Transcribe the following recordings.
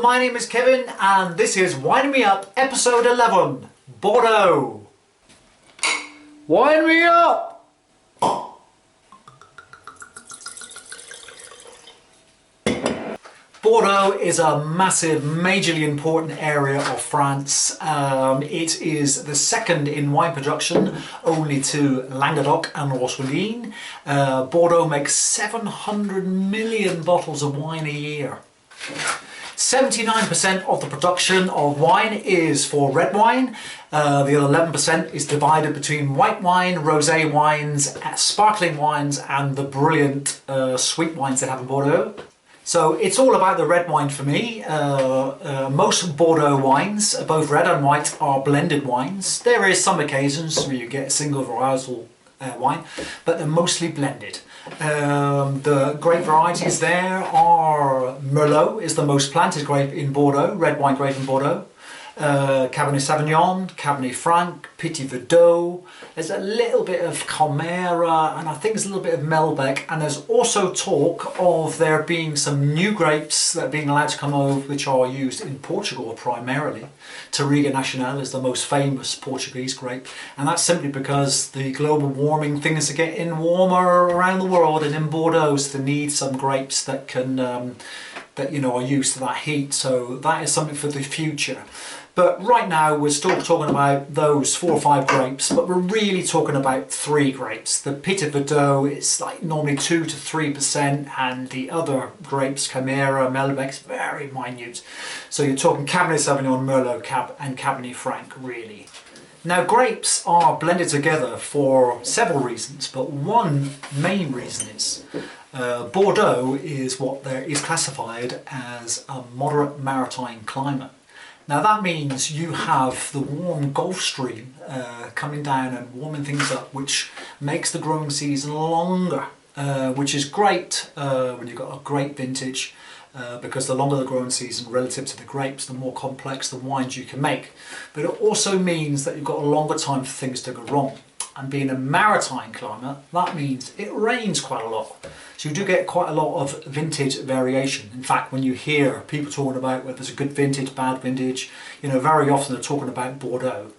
my name is Kevin and this is Wine Me Up episode 11, Bordeaux. Wine me up! Bordeaux is a massive, majorly important area of France. It is the second in wine production, only to Languedoc and Rocheline. Bordeaux makes 700 million bottles of wine a year. 79% of the production of wine is for red wine. The other 11% is divided between white wine, rosé wines, sparkling wines and the brilliant sweet wines they have in Bordeaux. So it's all about the red wine for me. Most Bordeaux wines, both red and white, are blended wines. There is some occasions where you get single varietal wine, but they're mostly blended. The grape varieties there are Merlot is the most planted grape in Bordeaux, red wine grape in Bordeaux. Cabernet Sauvignon, Cabernet Franc, Petit Verdot. There's a little bit of Chimera and I think there's a little bit of Malbec, and there's also talk of there being some new grapes that are being allowed to come over which are used in Portugal primarily. Touriga Nacional is the most famous Portuguese grape, and that's simply because the global warming things are getting warmer around the world, and in Bordeaux so they need some grapes that can that are used to that heat, so that is something for the future. But right now we're still talking about those 4 or 5 grapes, but we're really talking about 3 grapes. The Petit Verdot is like normally 2 to 3%, and the other grapes, Chimera, Malbec, is very minute. So you're talking Cabernet Sauvignon, Merlot, and Cabernet Franc really. Now grapes are blended together for several reasons, but one main reason is Bordeaux is what there is classified as a moderate maritime climate. Now that means you have the warm Gulf Stream coming down and warming things up, which makes the growing season longer, which is great when you've got a great vintage, because the longer the growing season relative to the grapes, the more complex the wines you can make. But it also means that you've got a longer time for things to go wrong. And being a maritime climate, that means it rains quite a lot. So you do get quite a lot of vintage variation. In fact, when you hear people talking about whether there's a good vintage, bad vintage, very often they're talking about Bordeaux.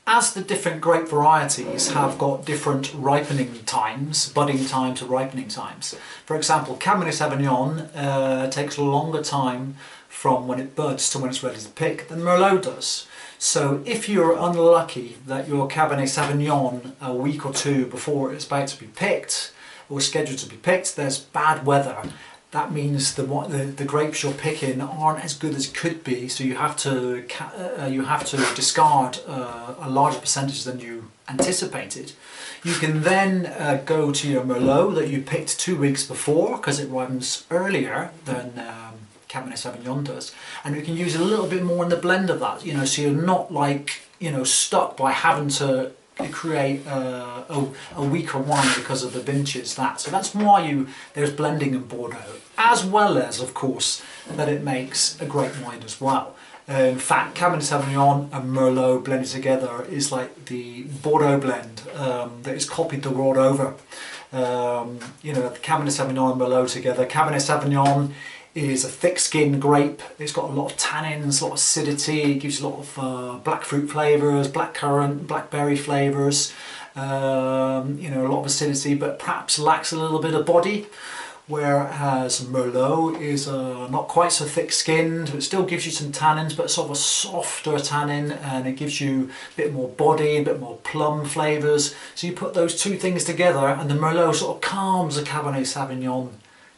As the different grape varieties have got different ripening times, budding time to ripening times. For example, Cabernet Sauvignon takes a longer time from when it buds to when it's ready to pick than Merlot does. So if you're unlucky that your Cabernet Sauvignon a week or 2 before it's about to be picked, or scheduled to be picked, there's bad weather. That means the grapes you're picking aren't as good as could be, so you have to discard a larger percentage than you anticipated. You can then go to your Merlot that you picked 2 weeks before, because it ripens earlier than Cabernet Sauvignon does, and you can use a little bit more in the blend of that, so you're not like stuck by having to create a weaker wine because of the vintage so that's why there's blending in Bordeaux, as well as of course that it makes a great wine as well. In fact, Cabernet Sauvignon and Merlot blended together is like the Bordeaux blend that is copied the world over. Cabernet Sauvignon and Merlot together. Cabernet Sauvignon is a thick-skinned grape. It's got a lot of tannins, a lot of acidity. It gives you a lot of black fruit flavours, blackcurrant, blackberry flavours. A lot of acidity, but perhaps lacks a little bit of body. Whereas Merlot is not quite so thick-skinned. It still gives you some tannins, but sort of a softer tannin, and it gives you a bit more body, a bit more plum flavours. So you put those 2 things together, and the Merlot sort of calms the Cabernet Sauvignon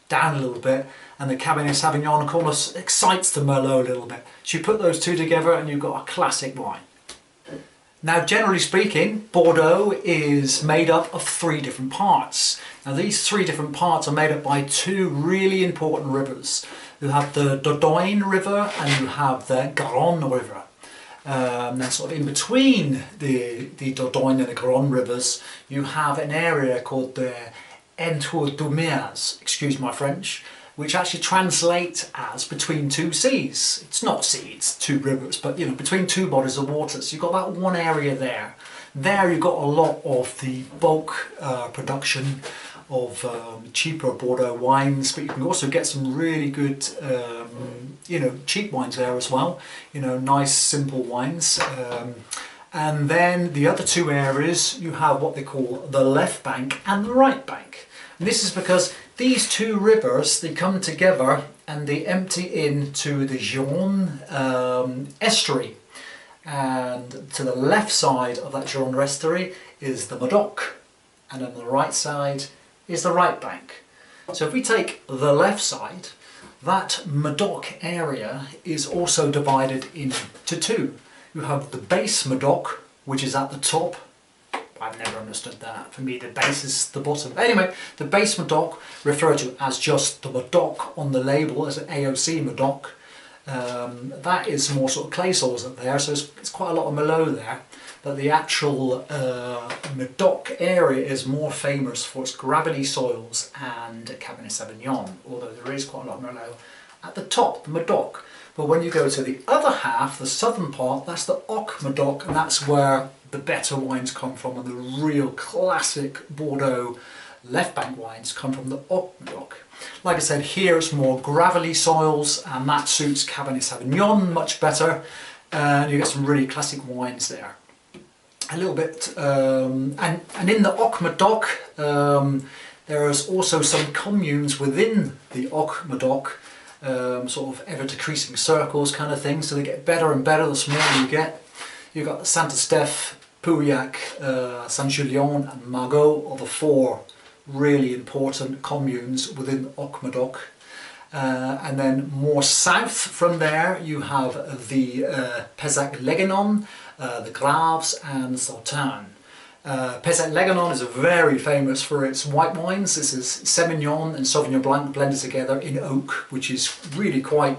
down a little bit, and the Cabernet Sauvignon of course excites the Merlot a little bit. So you put those 2 together and you've got a classic wine. Now generally speaking, Bordeaux is made up of 3 different parts. Now these 3 different parts are made up by 2 really important rivers. You have the Dordogne River and you have the Garonne River. Then sort of in between the Dordogne and the Garonne rivers, you have an area called the Entre deux Mers, excuse my French, which actually translates as between 2 seas. It's not sea, it's 2 rivers, but between 2 bodies of water. So you've got that one area there. There you've got a lot of the bulk production of cheaper Bordeaux wines, but you can also get some really good you know, cheap wines there as well, you know, nice simple wines. And then the other two areas, you have what they call the left bank and the right bank. And this is because these two rivers, they come together and they empty into the Gironde estuary. And to the left side of that Gironde estuary is the Medoc, and on the right side is the right bank. So if we take the left side, that Medoc area is also divided into two. You have the base Medoc, which is at the top. I've never understood that. For me, the base is the bottom. Anyway, the base Medoc, referred to as just the Medoc on the label as an AOC Medoc. That is more sort of clay soils up there, so it's quite a lot of Merlot there. But the actual Medoc area is more famous for its gravelly soils and Cabernet Sauvignon, although there is quite a lot of Merlot at the top, the Medoc. But when you go to the other half, the southern part, that's the Ocre Medoc, and that's where the better wines come from, and the real classic Bordeaux left bank wines come from the Ocre Medoc. Like I said, here it's more gravelly soils, and that suits Cabernet Sauvignon much better, and you get some really classic wines there. A little bit, and in the Ocre Medoc, there is also some communes within the Ocre Medoc, sort of ever decreasing circles kind of thing, so they get better and better the smaller you get. You've got Saint Estèphe, Pauillac, Saint Julien and Margaux are the four really important communes within Ocre Medoc. And then more south from there you have the Pessac-Léguenon, the Graves and Sauternes. Pessac-Léguenon is very famous for its white wines. This is Semillon and Sauvignon Blanc blended together in oak, which is really quite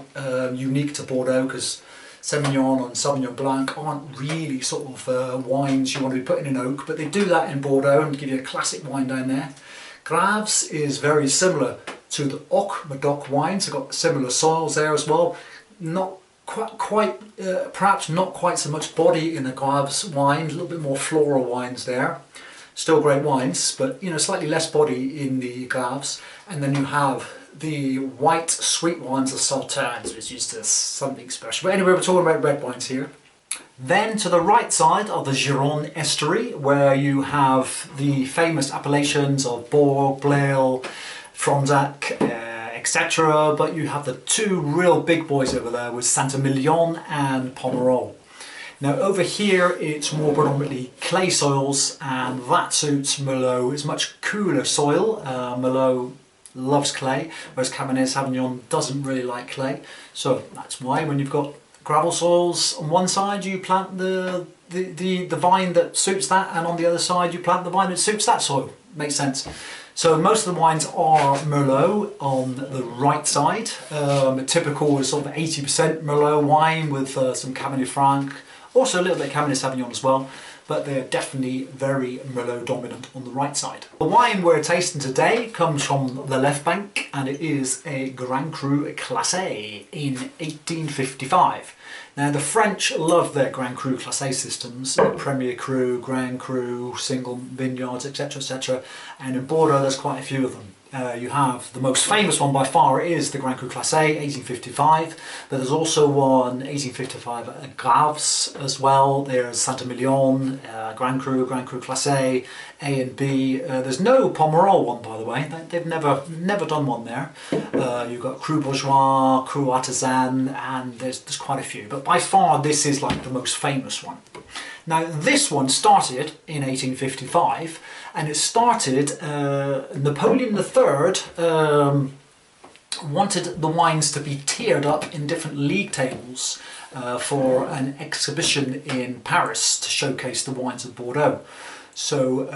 unique to Bordeaux, because Semillon and Sauvignon Blanc aren't really sort of wines you want to be putting in oak, but they do that in Bordeaux and give you a classic wine down there. Graves is very similar to the Ocre Medoc wines. They've got similar soils there as well. Not perhaps not quite so much body in the Graves wine, a little bit more floral wines there. Still great wines, but you know, slightly less body in the Graves. And then you have the white sweet wines of Sauternes, which is just something special. But anyway, we're talking about red wines here. Then to the right side of the Gironde estuary, where you have the famous appellations of Bordeaux, Blaye, Fronsac, etc. But you have the two real big boys over there with Saint-Emilion and Pomerol. Now over here it's more predominantly clay soils, and that suits Merlot. It's much cooler soil. Merlot loves clay, whereas Cabernet Sauvignon doesn't really like clay. So that's why when you've got gravel soils on one side you plant the vine that suits that, and on the other side you plant the vine that suits that soil. Makes sense. So most of the wines are Merlot on the right side. A typical is sort of 80% Merlot wine with some Cabernet Franc, also a little bit of Cabernet Sauvignon as well, but they're definitely very Merlot dominant on the right side. The wine we're tasting today comes from the left bank, and it is a Grand Cru Classé in 1855. Now the French love their Grand Cru Classé systems, Premier Cru, Grand Cru, single vineyards, etc, etc, and in Bordeaux there's quite a few of them. You have the most famous one by far is the Grand Cru Classé 1855, but there's also one 1855 at Graves as well. There's Saint-Emilion, Grand Cru Classé, A and B. There's no Pomerol one, by the way. They've never done one there. You've got Cru Bourgeois, Cru Artisan, and there's quite a few. But by far this is like the most famous one. Now this one started in 1855, and it started, Napoleon III wanted the wines to be tiered up in different league tables for an exhibition in Paris to showcase the wines of Bordeaux. So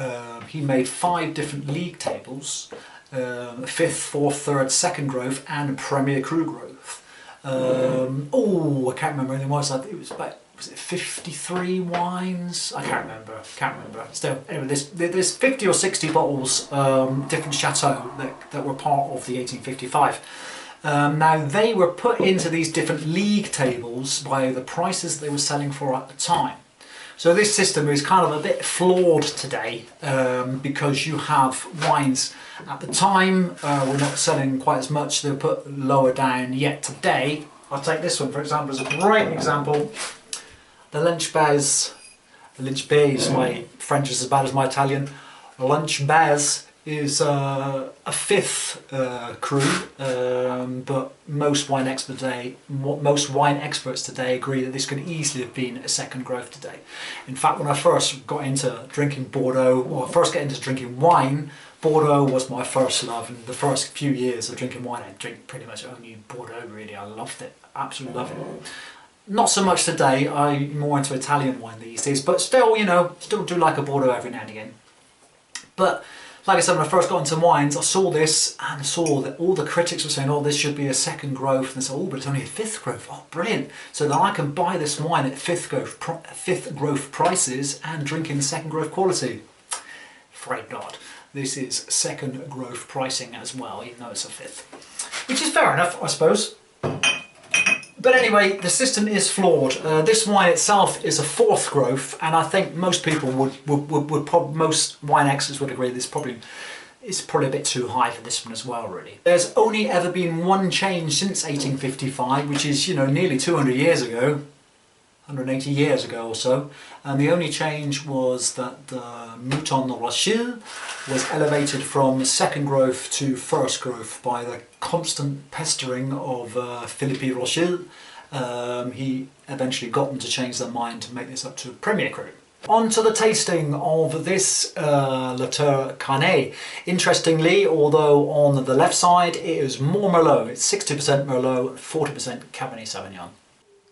he made 5 different league tables, 5th, 4th, 3rd, 2nd growth and Premier Cru growth. Oh, I can't remember anything was. It was about, was it 53 wines? I can't remember. Still, anyway, there's 50 or 60 bottles, different chateaux that were part of the 1855. Now they were put into these different league tables by the prices they were selling for at the time. So this system is kind of a bit flawed today, because you have wines at the time were not selling quite as much, they were put lower down, yet today I'll take this one for example as a great example. The Lunchbaz. My French is as bad as my Italian. Lunchbaz is a fifth cru, but most wine experts today agree that this could easily have been a second growth today. In fact, when I first got into drinking Bordeaux, or first got into drinking wine, Bordeaux was my first love, and the first few years of drinking wine, I drink pretty much only Bordeaux really. I loved it, absolutely loved it. Not so much today, I'm more into Italian wine these days, but still, you know, still do like a Bordeaux every now and again. But like I said, when I first got into wines, I saw this and saw that all the critics were saying, oh, this should be a second growth, and I said, oh, but it's only a fifth growth. Oh, brilliant. So then I can buy this wine at fifth growth prices and drink in second growth quality. Afraid not. This is second growth pricing as well, even though it's a fifth. Which is fair enough, I suppose. But anyway, the system is flawed. This wine itself is a fourth growth, and I think most people most wine experts would agree it's probably a bit too high for this one as well, really. There's only ever been one change since 1855, which is, you know, nearly 200 years ago, 180 years ago or so, and the only change was that the Mouton Rothschild was elevated from second growth to first growth by the constant pestering of Philippe Rothschild. He eventually got them to change their mind to make this up to Premier Cru. On to the tasting of this La Tour Carnet. Interestingly, although on the left side it is more Merlot, it's 60% Merlot, 40% Cabernet Sauvignon.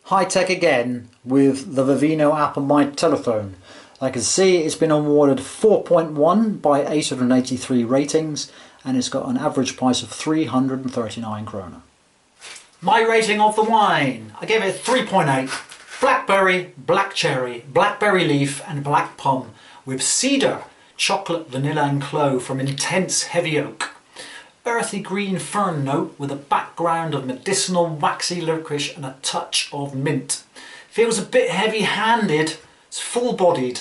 High tech again with the Vivino app on my telephone. I can see it's been awarded 4.1 by 883 ratings, and it's got an average price of 339 krona. My rating of the wine, I gave it 3.8. Blackberry, black cherry, blackberry leaf and black plum with cedar, chocolate, vanilla and clove from intense heavy oak. Earthy green fern note with a background of medicinal waxy licorice and a touch of mint. Feels a bit heavy-handed, it's full-bodied,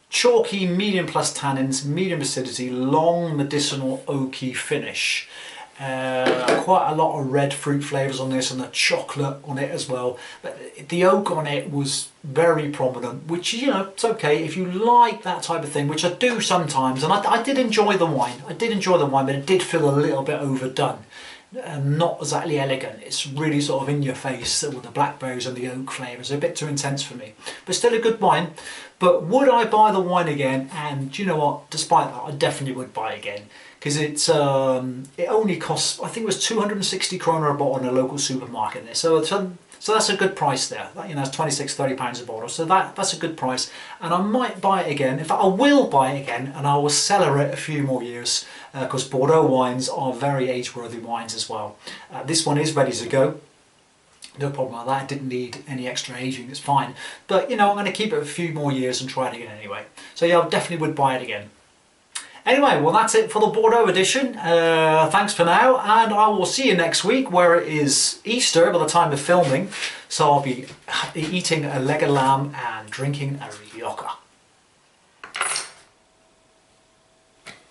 chalky medium plus tannins, medium acidity, long medicinal oaky finish. Quite a lot of red fruit flavours on this and the chocolate on it as well. But the oak on it was very prominent, which, you know, it's okay if you like that type of thing, which I do sometimes. And I did enjoy the wine. I did enjoy the wine, but it did feel a little bit overdone. Not exactly elegant. It's really sort of in your face with the blackberries and the oak flavours. A bit too intense for me, but still a good wine. But would I buy the wine again? And you know what, despite that, I definitely would buy again, because it's it only costs, I think it was 260 krona a bottle in a local supermarket there. So that's a good price there. You know, it's 26–30 pounds a bottle, so that's a good price. And I might buy it again. In fact, I will buy it again, and I will cellar it a few more years, because Bordeaux wines are very age-worthy wines as well. This one is ready to go. No problem with that. It didn't need any extra aging. It's fine. But you know, I'm going to keep it a few more years and try it again anyway. So yeah, I definitely would buy it again. Anyway, well, that's it for the Bordeaux edition. Thanks for now, and I will see you next week, where it is Easter by the time of filming. So I'll be eating a leg of lamb and drinking a rioja.